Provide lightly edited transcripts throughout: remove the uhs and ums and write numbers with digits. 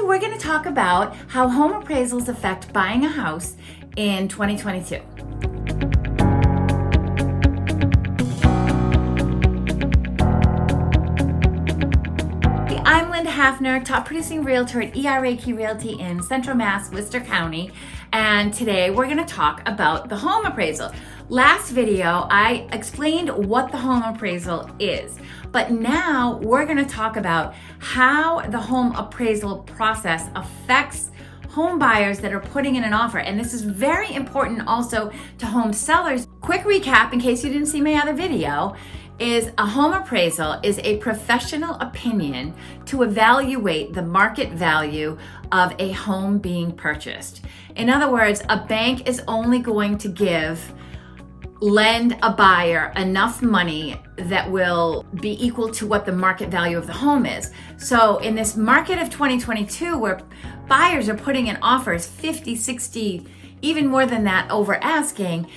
we're going to talk about how home appraisals affect buying a house in 2022. I'm Linda Hafner, top producing realtor at ERA Key Realty in Central Mass, Worcester County, and today we're going to talk about the home appraisal. Last video, I explained what the home appraisal is, but now we're going to talk about how the home appraisal process affects home buyers that are putting in an offer. And this is very important also to home sellers. Quick recap in case you didn't see my other video is a home appraisal is a professional opinion to evaluate the market value of a home being purchased. In other words, a bank is only going to lend a buyer enough money that will be equal to what the market value of the home is. So in this market of 2022 where buyers are putting in offers 50, 60, even more than that over asking,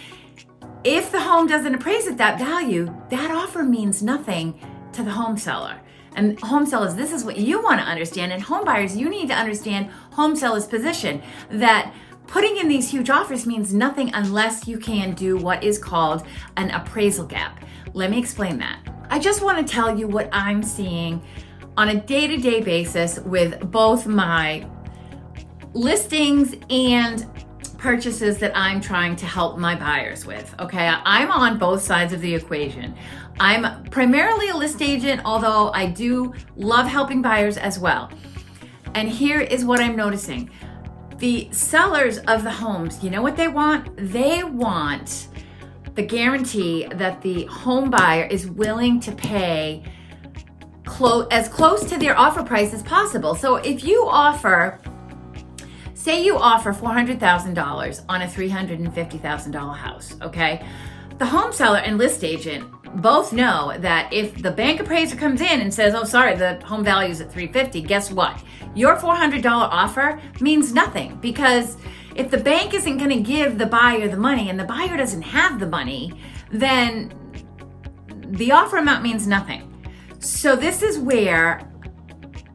if the home doesn't appraise at that value, that offer means nothing to the home seller. And home sellers, this is what you want to understand. And home buyers, you need to understand home sellers' position that putting in these huge offers means nothing unless you can do what is called an appraisal gap. Let me explain that. I just want to tell you what I'm seeing on a day-to-day basis with both my listings and purchases that I'm trying to help my buyers with, okay? I'm on both sides of the equation. I'm primarily a list agent, although I do love helping buyers as well. And here is what I'm noticing. The sellers of the homes, you know what they want? They want the guarantee that the home buyer is willing to pay as close to their offer price as possible. So if you offer, say you offer $400,000 on a $350,000 house, okay? The home seller and list agent both know that if the bank appraiser comes in and says, oh, sorry, the home value is at $350,000, guess what? Your $400 offer means nothing, because if the bank isn't going to give the buyer the money and the buyer doesn't have the money, then the offer amount means nothing. So this is where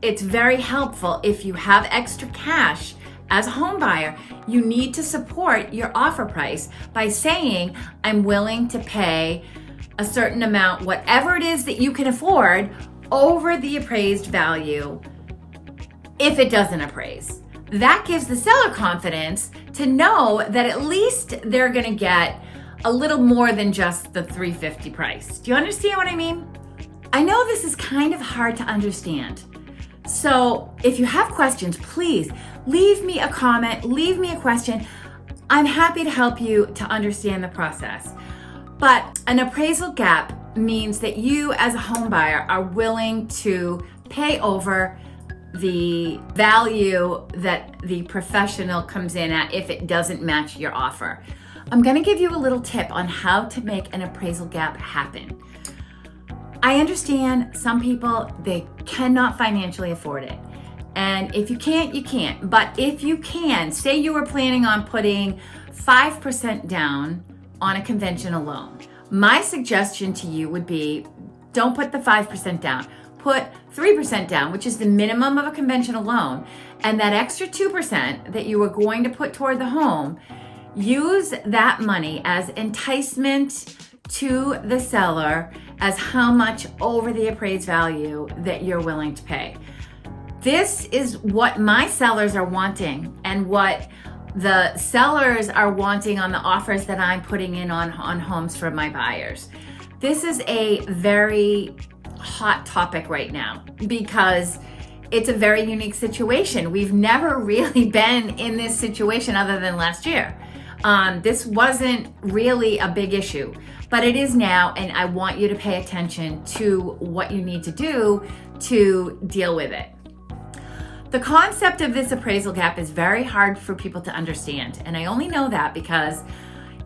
it's very helpful if you have extra cash. As a home buyer, you need to support your offer price by saying, I'm willing to pay a certain amount, whatever it is that you can afford, over the appraised value if it doesn't appraise. That gives the seller confidence to know that at least they're gonna get a little more than just the $350,000 price. Do you understand what I mean? I know this is kind of hard to understand. So if you have questions, please leave me a comment, leave me a question. I'm happy to help you to understand the process. But an appraisal gap means that you as a home buyer are willing to pay over the value that the professional comes in at if it doesn't match your offer. I'm gonna give you a little tip on how to make an appraisal gap happen. I understand some people, they cannot financially afford it. And if you can't, you can't. But if you can, say you were planning on putting 5% down on a conventional loan. My suggestion to you would be, don't put the 5% down. Put 3% down, which is the minimum of a conventional loan. And that extra 2% that you were going to put toward the home, use that money as enticement to the seller as how much over the appraised value that you're willing to pay. This is what my sellers are wanting and what the sellers are wanting on the offers that I'm putting in on homes for my buyers. This is a very hot topic right now because it's a very unique situation. We've never really been in this situation other than last year. This wasn't really a big issue, but it is now, and I want you to pay attention to what you need to do to deal with it. The concept of this appraisal gap is very hard for people to understand, and I only know that because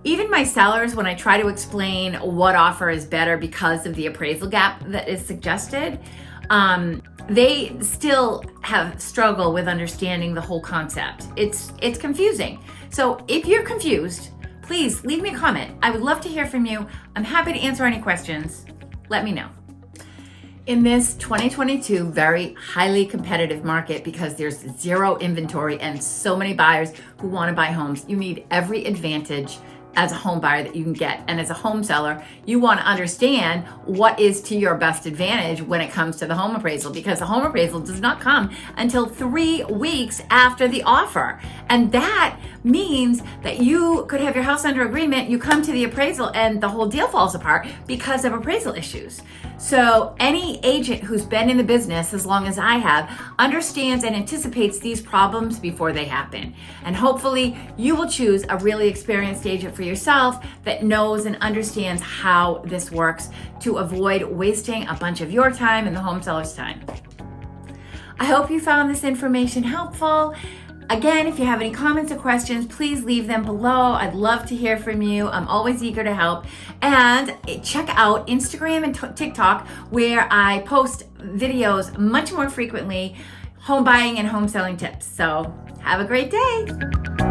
even my sellers, when I try to explain what offer is better because of the appraisal gap that is suggested, they still have struggle with understanding the whole concept. It's confusing. So if you're confused, please leave me a comment. I would love to hear from you. I'm happy to answer any questions. Let me know. In this 2022 very highly competitive market, because there's zero inventory and so many buyers who want to buy homes, you need every advantage as a home buyer that you can get. And as a home seller, you want to understand what is to your best advantage when it comes to the home appraisal, because the home appraisal does not come until 3 weeks after the offer. And that means that you could have your house under agreement, you come to the appraisal and the whole deal falls apart because of appraisal issues. So any agent who's been in the business as long as I have understands and anticipates these problems before they happen. And hopefully you will choose a really experienced agent for yourself that knows and understands how this works to avoid wasting a bunch of your time and the home seller's time. I hope you found this information helpful. Again, if you have any comments or questions, please leave them below. I'd love to hear from you. I'm always eager to help. And check out Instagram and TikTok, where I post videos much more frequently, home buying and home selling tips. So have a great day.